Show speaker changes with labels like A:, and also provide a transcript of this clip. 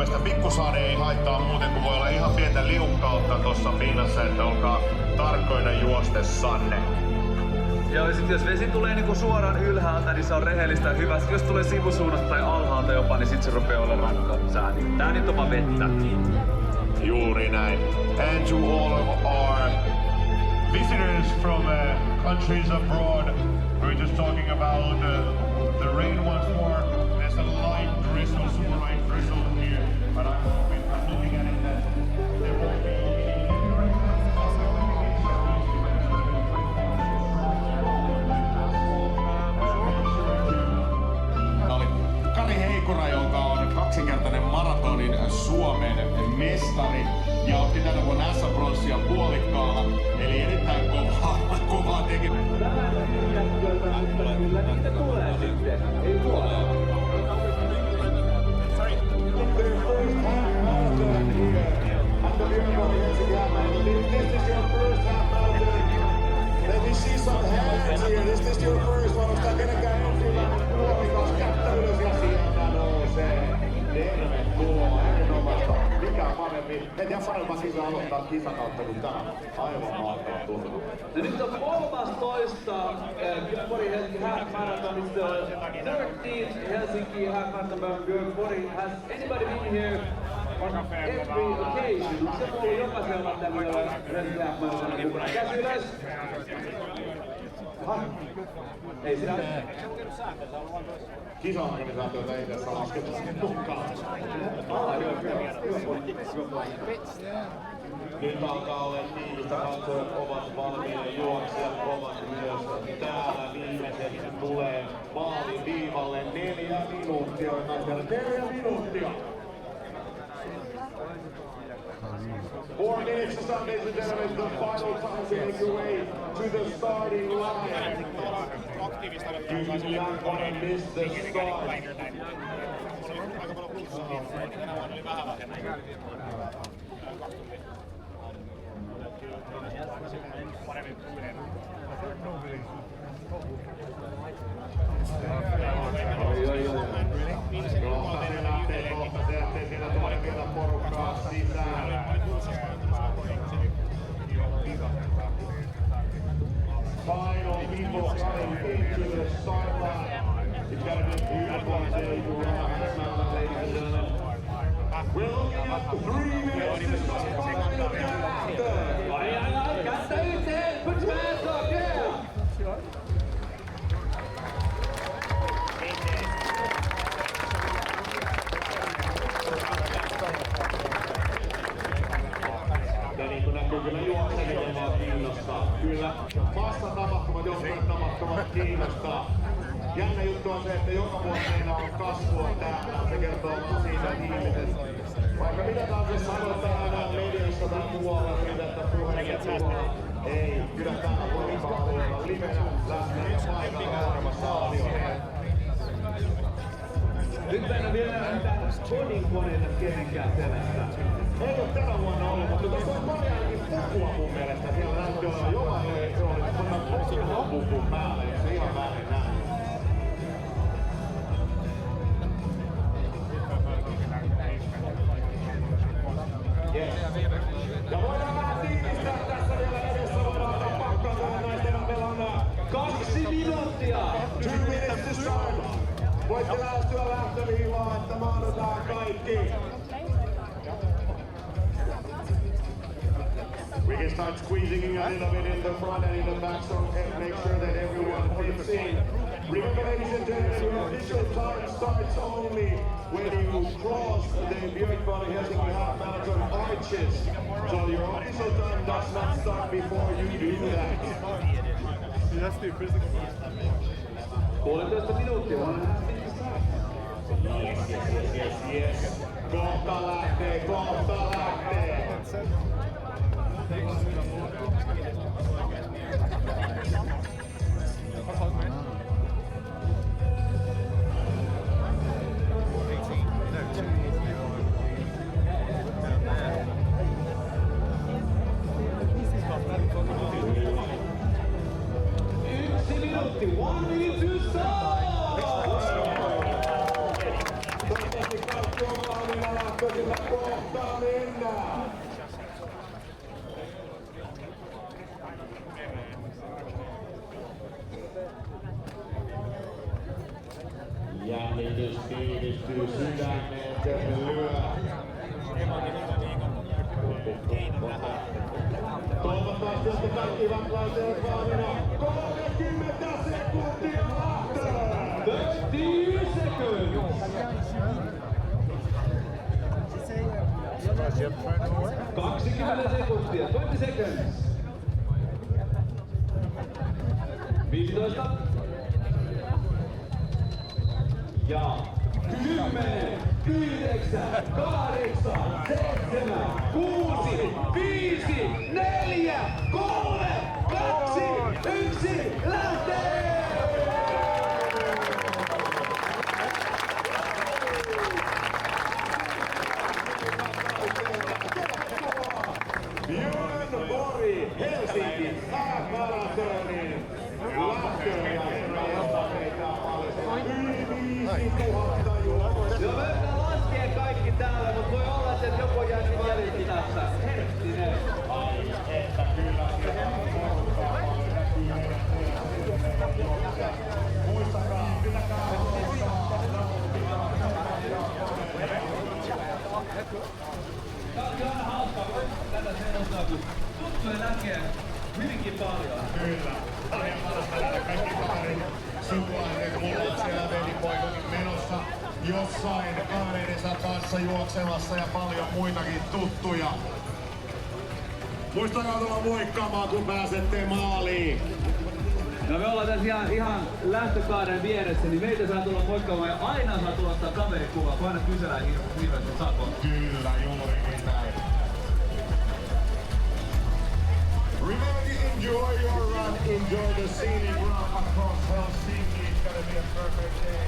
A: mielestä pikkusade ei haittaa muuten, kun voi olla ihan pientä liukkautta tuossa pinnassa, että olkaa tarkkoina juostessanne.
B: Ja sit jos vesi tulee niinku suoraan ylhäältä, niin se on rehellistä ja hyvä. Jos tulee sivusuunnasta tai alhaalta jopa, niin sit se rupeaa olemaan rankkaa sääni. Tää nyt on vaan vettä.
A: Juuri näin. And to all of our visitors from countries abroad, we're just talking about the rain once more. There's a light drizzle, super light drizzle here, but I'm looking at it that there won't be Kari Heikura, joka on kaksinkertainen maratonin Suomen mestari ja otti tänä vuonna S-pronssia puolikkaalla, eli erittäin kovaa tekemistä.
B: Niitä tulee sitten, ei tule.
A: Let me see some hands here. This is your first one. Onko tää kenenkään ensimmäinen puolikas? Kättä ylös ja sieltä nousee. Tervetuloa, erinomaista. Mikä on parempi? Et ihan parempaa kisaa aloittaa kisakautta kuin tämä. Aivan mahtava tuntuu.
B: Ja nyt on 13. Göteborg Helsinki Half Marathon. It's the 13th Helsinki Half Marathon. Göteborg. Has anybody been here on every occasion? Se on ollut jokaisella tämmöisellä Helsinki Half Marathonilla. Käsi ylös! Ei sitä.
A: Kisa-organisaatiota ei tässä lasketa mukaan. Nyt alkaa olla tiivistä, katsojat ovat valmiina, juoksijat ovat myös täällä. Viimeiseksi tulee maalin viivalle 4 minuuttia. 4 minuuttia! 4 minutes to start, ladies and gentlemen, the final time to make your way to the starting line. You do not want to miss the start. Kohta se lähtee siellä tulee vielä porukkaa sisään. Final people coming into the start line. It's got to be beautiful day to run a marathon, ladies and gentlemen. We're looking at 3 minutes to start following after.
B: Ai, kättä yhteen! Put your hands up, yeah!
A: Ja niin kuin näkyy, kyllä juokseminen vaan kiinnostaa. Kyllä massatapahtumat, joukkuetapahtumat kiinnostaa. Jännä juttu on se, että joka vuosi meillä on kasvua täällä. Se kertoo siitä ihmisestä. Vaikka mitä taas sanotaan aina mediassa tai muualla siitä, että puheille tuolla. Ei, kyllä täällä porukkaa olla livenä läsnä ja paikalla olemassa asioita.
B: Nyt mennään vielä kodinkoneita kenenkään selässä.
A: Ei ole tänä vuonna ollut, mutta tuossa on paljonkin pukua mun mielestä. Siellä näytti olla jollain, se oli pukun päällä, jos se ihan väärin näin. Yes. Ja voidaan vähän tiivistää tässä vielä edessä. Voidaan ottaa pakkaan naisten pelana
B: 2 minuuttia!
A: 2 minutes to start. Voitte lähestyä lähtöviivaa, että mahdotaan kaikki. We can start squeezing a little bit in the front and in the back, so make sure that everyone fits in. Remember, ladies and gentlemen, your official time starts only when you cross the Björkvall Helsinki Half Marathon arches. So your official time does not start before you do that.
B: Puolentoista minuuttia.
A: Yes. Kohta lähtee, kohta lähtee. Jännitys tiivistyy sydämeen, se lyö. Toivottavasti, että kaikki vaklaisevat valmiina. 30 sekuntia lähtee!
B: 30 seconds! 20 sekuntia, 20 seconds. 15. Ja 10, 9, 8, 7, 6, 5, 4, 3, 2, 1, lähtee!
A: Björn Borg, Helsinki, maratonin lähtö ja herra meitä paljon. Yli 5000 juoksua.
B: Joo, me yritetään laskea kaikki täällä, mutta voi olla, että joku on jäänyt jäljellä tässä. Herttinen.
A: Ai, että kyllä siellä on porukkaa paljon näkyy meidän juoksia. Muistakaa, pitäkää
B: Tää on aina hauskaa, kun tätä selostaa, kun tuttuja näkee hyvinkin paljon.
A: Kyllä. Arjen parasta nähdä kaikki kaverit, sukulaiset, mulla on siellä velipoikakin menossa jossain kavereidensa kanssa juoksemassa ja paljon muitakin tuttuja. Muistakaa tulla moikkaamaan, kun pääsette maaliin.
B: No me ollaan tässä ihan lähtökaaren vieressä, niin meitä saa tulla moikkaamaan ja aina saa tulla ottaa kaverikuvaa, kun aina kysellään hirveästi sakoon.
A: Kyllä, juurikin näin. Remember to enjoy your run, enjoy the scenic run across Helsinki. It's gonna be a perfect day.